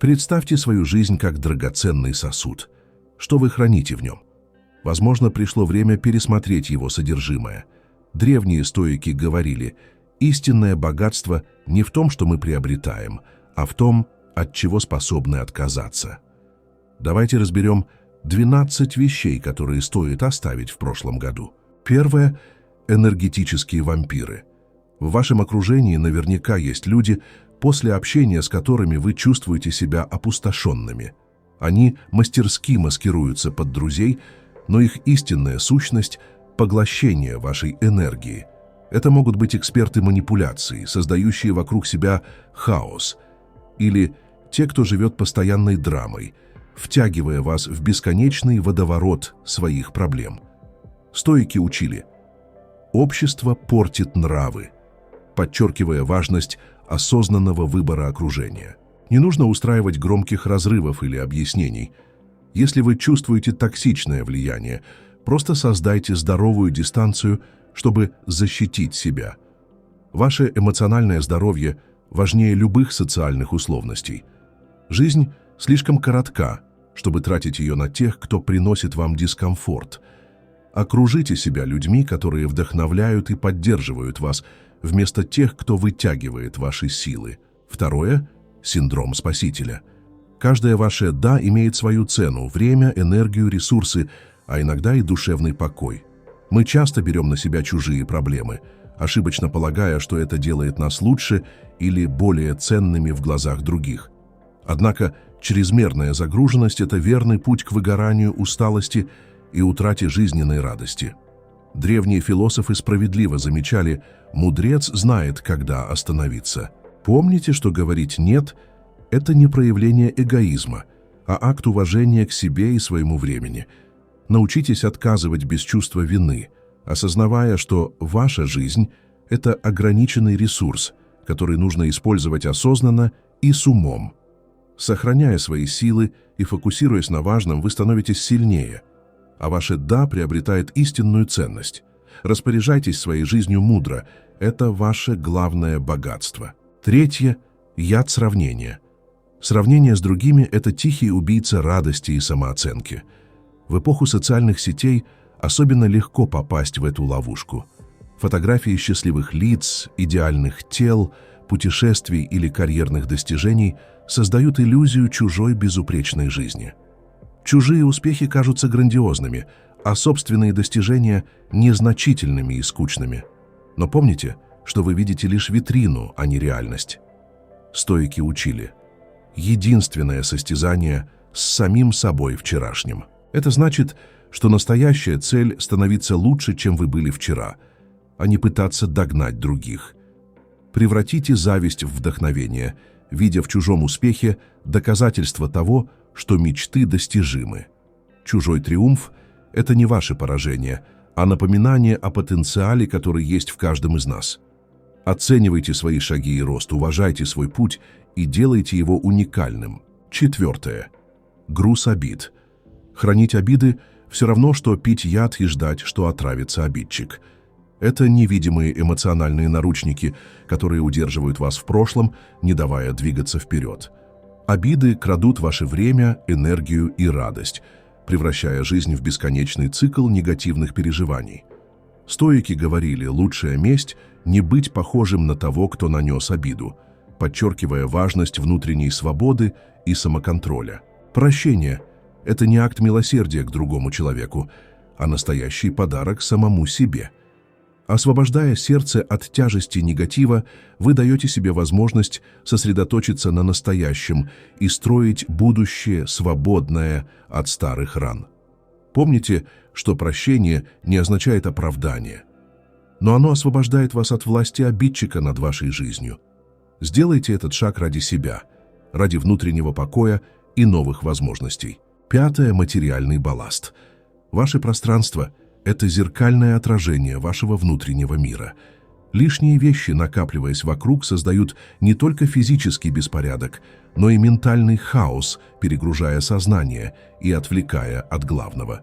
Представьте свою жизнь как драгоценный сосуд. Что вы храните в нем? Возможно, пришло время пересмотреть его содержимое. Древние стоики говорили, истинное богатство не в том, что мы приобретаем, а в том, от чего способны отказаться. Давайте разберем 12 вещей, которые стоит оставить в прошлом году. Первое – энергетические вампиры. В вашем окружении наверняка есть люди, после общения с которыми вы чувствуете себя опустошенными. Они мастерски маскируются под друзей, но их истинная сущность – поглощение вашей энергии. Это могут быть эксперты манипуляций, создающие вокруг себя хаос, или те, кто живет постоянной драмой, втягивая вас в бесконечный водоворот своих проблем. Стоики учили: общество портит нравы, подчеркивая важность осознанного выбора окружения. Не нужно устраивать громких разрывов или объяснений. Если вы чувствуете токсичное влияние, просто создайте здоровую дистанцию, чтобы защитить себя. Ваше эмоциональное здоровье важнее любых социальных условностей. Жизнь слишком коротка, чтобы тратить ее на тех, кто приносит вам дискомфорт. Окружите себя людьми, которые вдохновляют и поддерживают вас, вместо тех, кто вытягивает ваши силы. Второе – синдром спасителя. Каждое ваше «да» имеет свою цену – время, энергию, ресурсы, а иногда и душевный покой. Мы часто берем на себя чужие проблемы, ошибочно полагая, что это делает нас лучше или более ценными в глазах других. Однако чрезмерная загруженность – это верный путь к выгоранию, усталости и утрате жизненной радости. Древние философы справедливо замечали: мудрец знает, когда остановиться. Помните, что говорить «нет» – это не проявление эгоизма, а акт уважения к себе и своему времени. Научитесь отказывать без чувства вины, осознавая, что ваша жизнь – это ограниченный ресурс, который нужно использовать осознанно и с умом. Сохраняя свои силы и фокусируясь на важном, вы становитесь сильнее, а ваше «да» приобретает истинную ценность. Распоряжайтесь своей жизнью мудро – это ваше главное богатство. Третье – яд сравнения. Сравнение с другими – это тихий убийца радости и самооценки. В эпоху социальных сетей особенно легко попасть в эту ловушку. Фотографии счастливых лиц, идеальных тел, путешествий или карьерных достижений создают иллюзию чужой безупречной жизни. Чужие успехи кажутся грандиозными, а собственные достижения – незначительными и скучными. Но помните, что вы видите лишь витрину, а не реальность. Стоики учили: единственное состязание с самим собой вчерашним. Это значит, что настоящая цель – становиться лучше, чем вы были вчера, а не пытаться догнать других. Превратите зависть в вдохновение, видя в чужом успехе доказательство того, что мечты достижимы. Чужой триумф – это не ваше поражение, а напоминание о потенциале, который есть в каждом из нас. Оценивайте свои шаги и рост, уважайте свой путь и делайте его уникальным. Четвертое. Груз обид. Хранить обиды – все равно, что пить яд и ждать, что отравится обидчик. Это невидимые эмоциональные наручники, которые удерживают вас в прошлом, не давая двигаться вперед. Обиды крадут ваше время, энергию и радость, превращая жизнь в бесконечный цикл негативных переживаний. Стоики говорили: лучшая месть – не быть похожим на того, кто нанес обиду, подчеркивая важность внутренней свободы и самоконтроля. Прощение – это не акт милосердия к другому человеку, а настоящий подарок самому себе. Освобождая сердце от тяжести негатива, вы даете себе возможность сосредоточиться на настоящем и строить будущее, свободное от старых ран. Помните, что прощение не означает оправдание, но оно освобождает вас от власти обидчика над вашей жизнью. Сделайте этот шаг ради себя, ради внутреннего покоя и новых возможностей. Пятое – материальный балласт. Ваше пространство – это зеркальное отражение вашего внутреннего мира. Лишние вещи, накапливаясь вокруг, создают не только физический беспорядок, но и ментальный хаос, перегружая сознание и отвлекая от главного.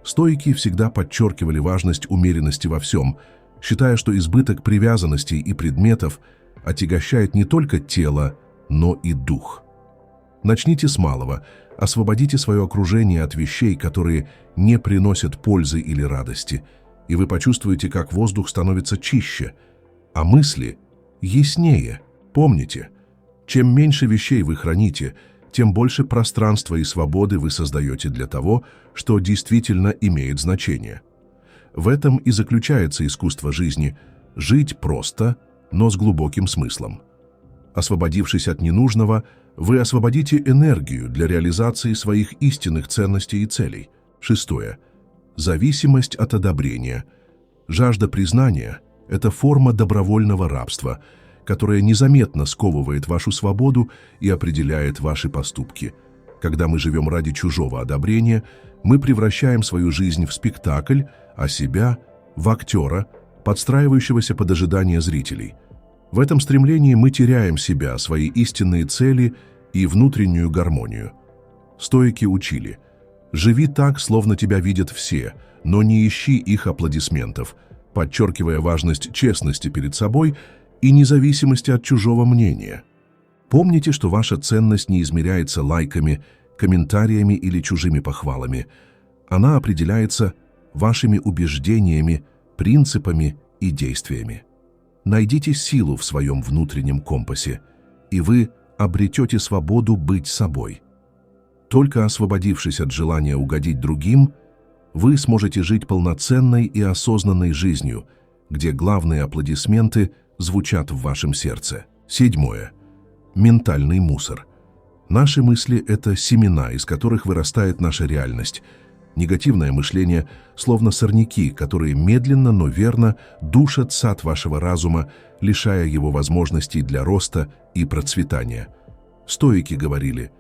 Стоики всегда подчеркивали важность умеренности во всем, считая, что избыток привязанностей и предметов отягощает не только тело, но и дух. Начните с малого. Освободите свое окружение от вещей, которые не приносят пользы или радости, и вы почувствуете, как воздух становится чище, а мысли яснее. Помните, чем меньше вещей вы храните, тем больше пространства и свободы вы создаете для того, что действительно имеет значение. В этом и заключается искусство жизни – жить просто, но с глубоким смыслом. Освободившись от ненужного, вы освободите энергию для реализации своих истинных ценностей и целей. 6. Зависимость от одобрения. Жажда признания – это форма добровольного рабства, которая незаметно сковывает вашу свободу и определяет ваши поступки. Когда мы живем ради чужого одобрения, мы превращаем свою жизнь в спектакль, а себя – в актера, подстраивающегося под ожидания зрителей. В этом стремлении мы теряем себя, свои истинные цели и внутреннюю гармонию. Стоики учили: «Живи так, словно тебя видят все, но не ищи их аплодисментов», подчеркивая важность честности перед собой и независимости от чужого мнения. Помните, что ваша ценность не измеряется лайками, комментариями или чужими похвалами. Она определяется вашими убеждениями, принципами и действиями. Найдите силу в своем внутреннем компасе, и вы обретете свободу быть собой. Только освободившись от желания угодить другим, вы сможете жить полноценной и осознанной жизнью, где главные аплодисменты звучат в вашем сердце. 7. Ментальный мусор. Наши мысли – это семена, из которых вырастает наша реальность. Негативное мышление словно сорняки, которые медленно, но верно душат сад вашего разума, лишая его возможностей для роста и процветания. Стоики говорили: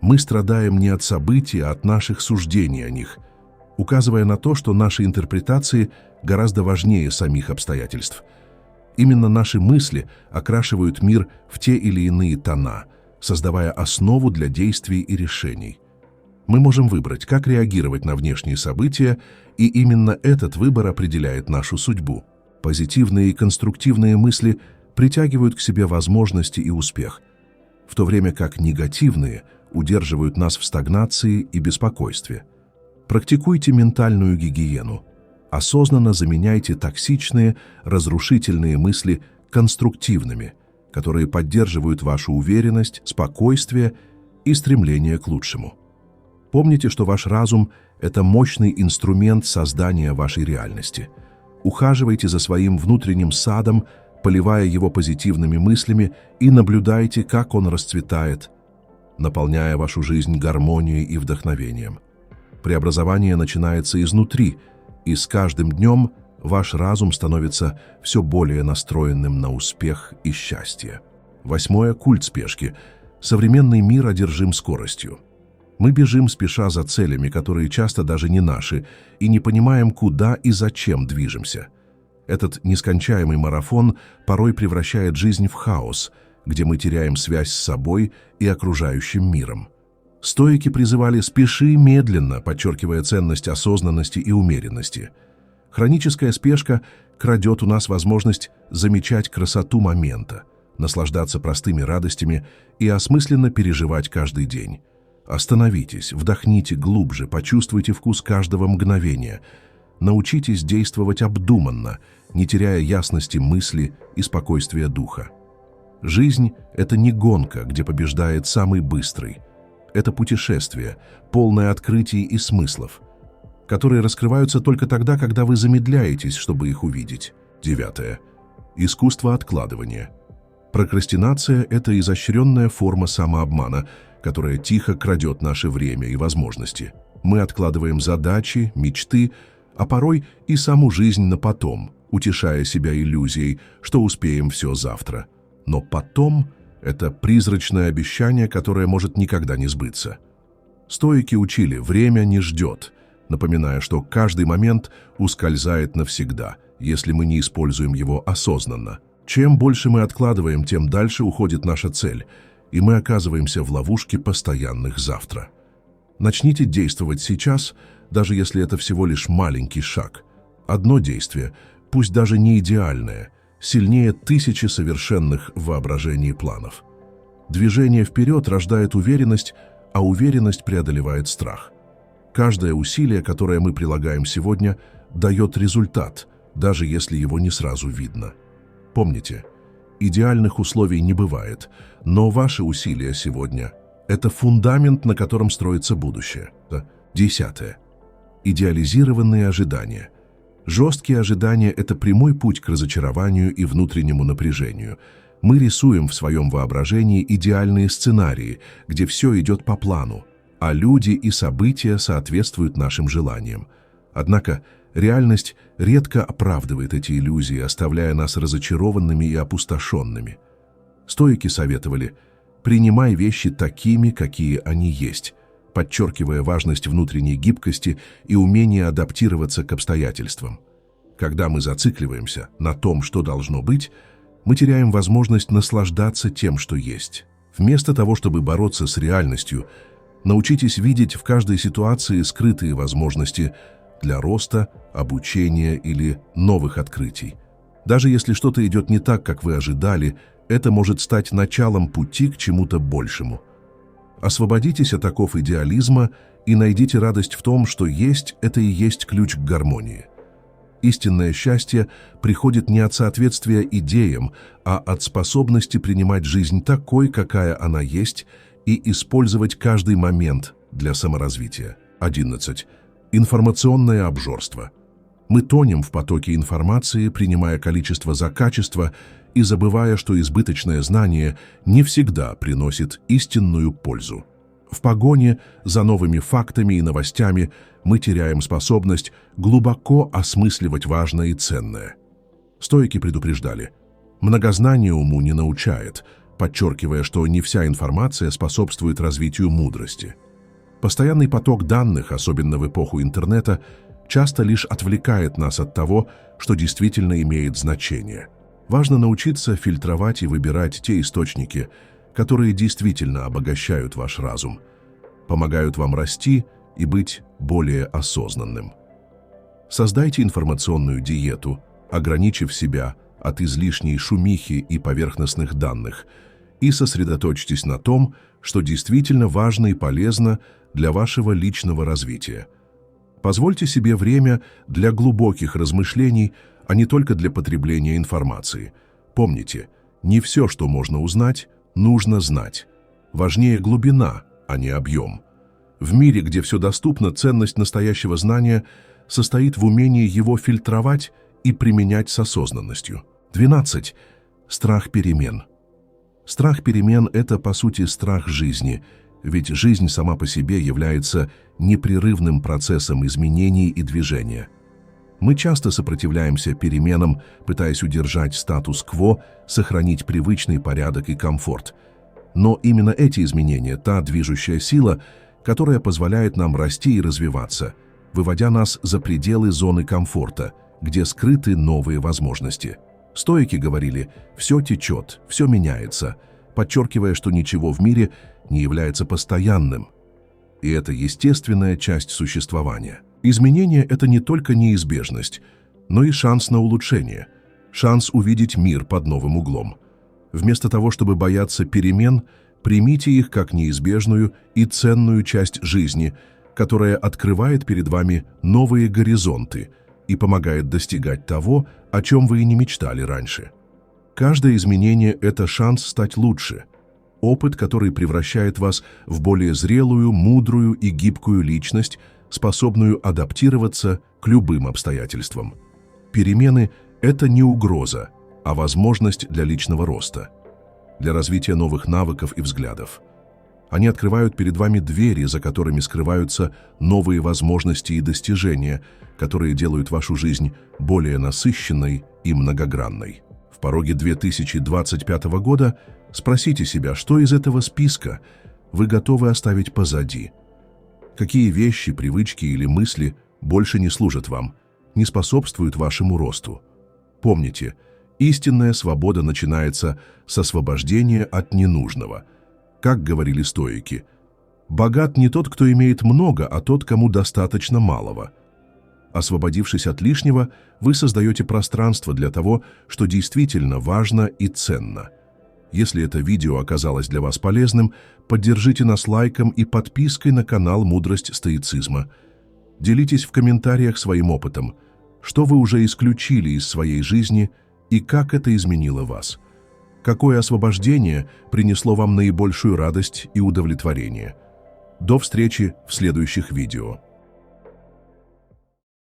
«Мы страдаем не от событий, а от наших суждений о них», указывая на то, что наши интерпретации гораздо важнее самих обстоятельств. Именно наши мысли окрашивают мир в те или иные тона, создавая основу для действий и решений. Мы можем выбрать, как реагировать на внешние события, и именно этот выбор определяет нашу судьбу. Позитивные и конструктивные мысли притягивают к себе возможности и успех, в то время как негативные удерживают нас в стагнации и беспокойстве. Практикуйте ментальную гигиену. Осознанно заменяйте токсичные, разрушительные мысли конструктивными, которые поддерживают вашу уверенность, спокойствие и стремление к лучшему. Помните, что ваш разум – это мощный инструмент создания вашей реальности. Ухаживайте за своим внутренним садом, поливая его позитивными мыслями, и наблюдайте, как он расцветает, наполняя вашу жизнь гармонией и вдохновением. Преобразование начинается изнутри, и с каждым днем ваш разум становится все более настроенным на успех и счастье. 8. Культ спешки. Современный мир одержим скоростью. Мы бежим, спеша за целями, которые часто даже не наши, и не понимаем, куда и зачем движемся. Этот нескончаемый марафон порой превращает жизнь в хаос, где мы теряем связь с собой и окружающим миром. Стоики призывали «спеши медленно», подчеркивая ценность осознанности и умеренности. Хроническая спешка крадет у нас возможность замечать красоту момента, наслаждаться простыми радостями и осмысленно переживать каждый день. Остановитесь, вдохните глубже, почувствуйте вкус каждого мгновения. Научитесь действовать обдуманно, не теряя ясности мысли и спокойствия духа. Жизнь – это не гонка, где побеждает самый быстрый. Это путешествие, полное открытий и смыслов, которые раскрываются только тогда, когда вы замедляетесь, чтобы их увидеть. 9. Искусство откладывания. Прокрастинация – это изощренная форма самообмана, которая тихо крадет наше время и возможности. Мы откладываем задачи, мечты, а порой и саму жизнь на потом, утешая себя иллюзией, что успеем все завтра. Но потом – это призрачное обещание, которое может никогда не сбыться. Стоики учили: время не ждет, напоминая, что каждый момент ускользает навсегда, если мы не используем его осознанно. Чем больше мы откладываем, тем дальше уходит наша цель, и мы оказываемся в ловушке постоянных завтра. Начните действовать сейчас, даже если это всего лишь маленький шаг. Одно действие, пусть даже не идеальное, сильнее тысячи совершенных в воображении планов. Движение вперед рождает уверенность, а уверенность преодолевает страх. Каждое усилие, которое мы прилагаем сегодня, дает результат, даже если его не сразу видно. Помните, идеальных условий не бывает, но ваши усилия сегодня – это фундамент, на котором строится будущее. 10. Идеализированные ожидания. Жесткие ожидания – это прямой путь к разочарованию и внутреннему напряжению. Мы рисуем в своем воображении идеальные сценарии, где все идет по плану, а люди и события соответствуют нашим желаниям. Однако реальность редко оправдывает эти иллюзии, оставляя нас разочарованными и опустошенными. Стоики советовали: принимай вещи такими, какие они есть, подчеркивая важность внутренней гибкости и умения адаптироваться к обстоятельствам. Когда мы зацикливаемся на том, что должно быть, мы теряем возможность наслаждаться тем, что есть. Вместо того, чтобы бороться с реальностью, научитесь видеть в каждой ситуации скрытые возможности для роста, обучения или новых открытий. Даже если что-то идет не так, как вы ожидали, это может стать началом пути к чему-то большему. Освободитесь от оков идеализма и найдите радость в том, что есть – это и есть ключ к гармонии. Истинное счастье приходит не от соответствия идеям, а от способности принимать жизнь такой, какая она есть, и использовать каждый момент для саморазвития. 11. Информационное обжорство. Мы тонем в потоке информации, принимая количество за качество и забывая, что избыточное знание не всегда приносит истинную пользу. В погоне за новыми фактами и новостями мы теряем способность глубоко осмысливать важное и ценное. Стоики предупреждали: многознание уму не научает, подчеркивая, что не вся информация способствует развитию мудрости. Постоянный поток данных, особенно в эпоху интернета, часто лишь отвлекает нас от того, что действительно имеет значение. Важно научиться фильтровать и выбирать те источники, которые действительно обогащают ваш разум, помогают вам расти и быть более осознанным. Создайте информационную диету, ограничив себя от излишней шумихи и поверхностных данных, и сосредоточьтесь на том, что действительно важно и полезно для вашего личного развития. Позвольте себе время для глубоких размышлений, а не только для потребления информации. Помните, не все, что можно узнать, нужно знать. Важнее глубина, а не объем. В мире, где все доступно, ценность настоящего знания состоит в умении его фильтровать и применять с осознанностью. 12. Страх перемен. Страх перемен – это, по сути, страх жизни, ведь жизнь сама по себе является непрерывным процессом изменений и движения. Мы часто сопротивляемся переменам, пытаясь удержать статус-кво, сохранить привычный порядок и комфорт. Но именно эти изменения – та движущая сила, которая позволяет нам расти и развиваться, выводя нас за пределы зоны комфорта, где скрыты новые возможности. Стоики говорили: «Все течет, все меняется», подчеркивая, что ничего в мире не является постоянным. И это естественная часть существования. Изменение – это не только неизбежность, но и шанс на улучшение, шанс увидеть мир под новым углом. Вместо того, чтобы бояться перемен, примите их как неизбежную и ценную часть жизни, которая открывает перед вами новые горизонты и помогает достигать того, о чем вы и не мечтали раньше. Каждое изменение – это шанс стать лучше, опыт, который превращает вас в более зрелую, мудрую и гибкую личность, способную адаптироваться к любым обстоятельствам. Перемены – это не угроза, а возможность для личного роста, для развития новых навыков и взглядов. Они открывают перед вами двери, за которыми скрываются новые возможности и достижения, которые делают вашу жизнь более насыщенной и многогранной. В пороге 2025 года спросите себя, что из этого списка вы готовы оставить позади. Какие вещи, привычки или мысли больше не служат вам, не способствуют вашему росту. Помните, истинная свобода начинается с освобождения от ненужного. Как говорили стоики, богат не тот, кто имеет много, а тот, кому достаточно малого. Освободившись от лишнего, вы создаете пространство для того, что действительно важно и ценно. Если это видео оказалось для вас полезным, поддержите нас лайком и подпиской на канал «Мудрость стоицизма». Делитесь в комментариях своим опытом, что вы уже исключили из своей жизни и как это изменило вас. Какое освобождение принесло вам наибольшую радость и удовлетворение. До встречи в следующих видео.